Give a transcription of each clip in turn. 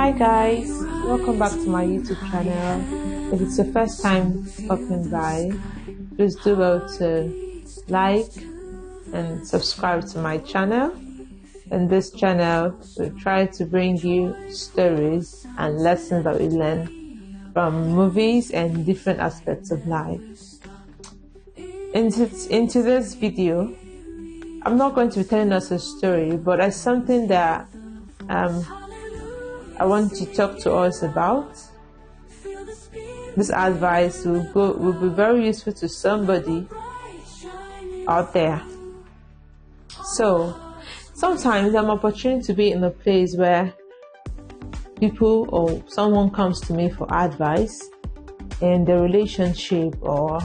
Hi guys, welcome back to my YouTube channel. If it's your first time stopping by, please do well to like and subscribe to my channel. In this channel, we try to bring you stories and lessons that we learn from movies and different aspects of life. Into this video, I'm not going to be telling us a story, but it's something that I want to talk to us about. This advice will be very useful to somebody out there. So sometimes I'm opportunity to be in a place where people or someone comes to me for advice in the relationship or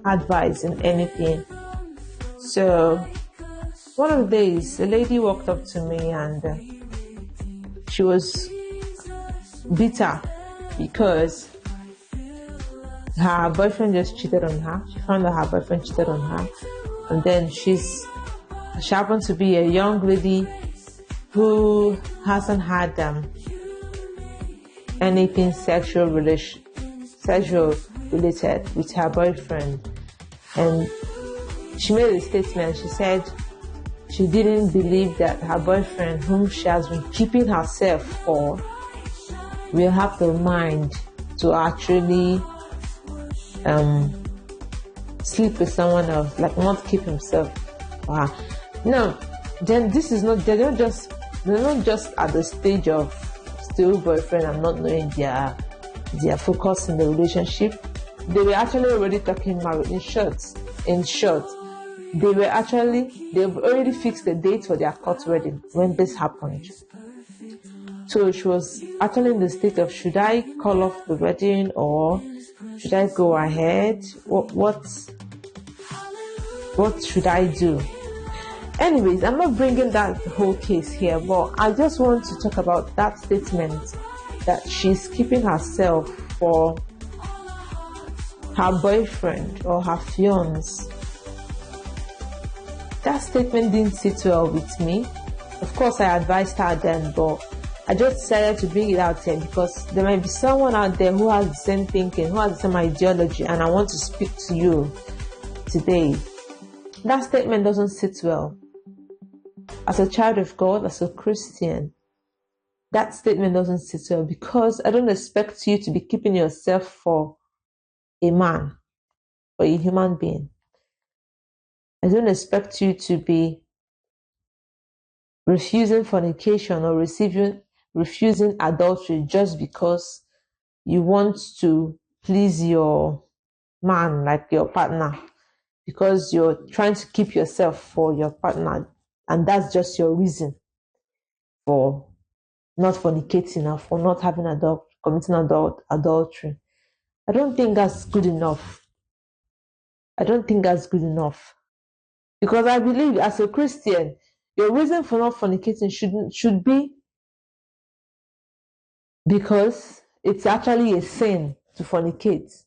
advice in anything. So one of the days, a lady walked up to me and she was bitter because her boyfriend just cheated on her. She found that her boyfriend cheated on her, and then she happened to be a young lady who hasn't had anything sexual related with her boyfriend, and she made a statement. She said she didn't believe that her boyfriend, whom she has been keeping herself for, will have the mind to actually sleep with someone else, like not keep himself for her. No, then this is not, they're not just at the stage of still boyfriend and not knowing their focus in the relationship. They were actually already talking marriage. In short, they've already fixed the date for their court wedding when this happened. So she was actually in the state of, should I call off the wedding or should I go ahead? What should I do? Anyways, I'm not bringing that whole case here, but I just want to talk about that statement that she's keeping herself for her boyfriend or her fiance. That statement didn't sit well with me. Of course, I advised her then, but I just decided to bring it out here because there might be someone out there who has the same thinking, who has the same ideology, and I want to speak to you today. That statement doesn't sit well. As a child of God, as a Christian, that statement doesn't sit well because I don't expect you to be keeping yourself for a man or a human being. I don't expect you to be refusing fornication or refusing adultery just because you want to please your man, like your partner, because you're trying to keep yourself for your partner, and that's just your reason for not fornicating or for not committing adultery. I don't think that's good enough. Because I believe as a Christian, your reason for not fornicating should be because it's actually a sin to fornicate,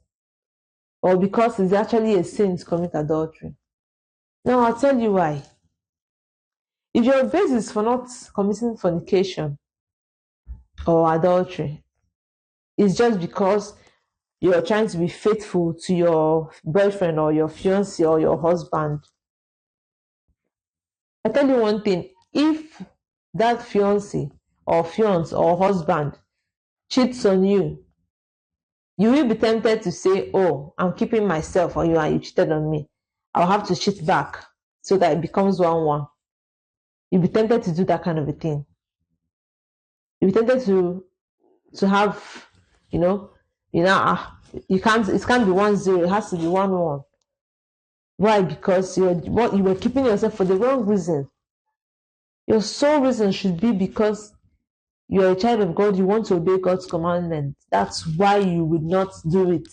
or because it's actually a sin to commit adultery. Now I'll tell you why. If your basis for not committing fornication or adultery is just because you're trying to be faithful to your boyfriend or your fiancé or your husband, I tell you one thing, if that fiancé or fiance or husband cheats on you, you will be tempted to say, oh, I'm keeping myself on you and you cheated on me. I'll have to cheat back so that it becomes 1-1. You'll be tempted to do that kind of a thing. You'll be tempted to have, it can't be 1-0, it has to be 1-1. Why? Because you were keeping yourself for the wrong reason. Your sole reason should be because you're a child of God, you want to obey God's commandments. That's why you would not do it.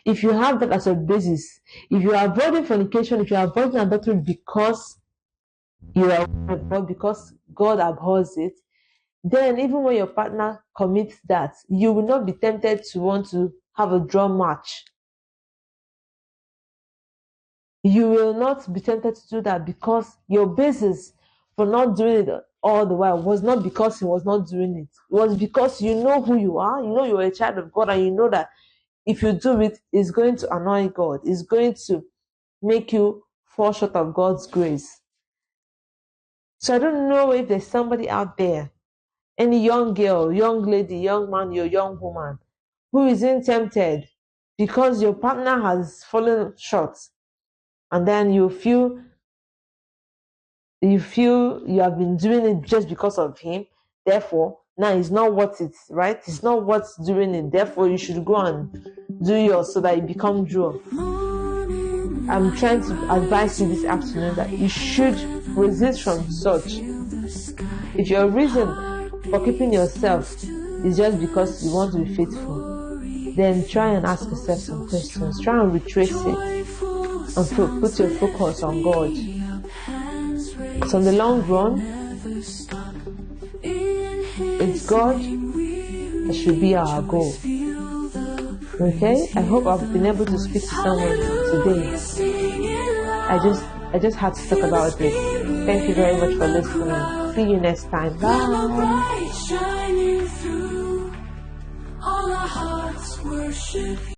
If you have that as a basis, if you are avoiding fornication, if you are avoiding adultery because you are God, because God abhors it, then even when your partner commits that, you will not be tempted to want to have a drum match. You will not be tempted to do that because your basis for not doing it all the while was not because he was not doing it. It was because you know who you are, you know you're a child of God, and you know that if you do it, it's going to annoy God. It's going to make you fall short of God's grace. So I don't know if there's somebody out there, any young girl, young lady, young man, your young woman, who isn't tempted because your partner has fallen short, and then you feel you have been doing it just because of him. Therefore, now it's not worth it, right? It's not worth doing it. Therefore, you should go and do yours so that you become Joe. I'm trying to advise you this afternoon that you should resist from such. If your reason for keeping yourself is just because you want to be faithful, then try and ask yourself some questions. Try and retrace it and put your focus on God. So in the long run, it's God that should be our goal. Okay? I hope I've been able to speak to someone today. I just had to talk about this. Thank you very much for listening. See you next time. Bye.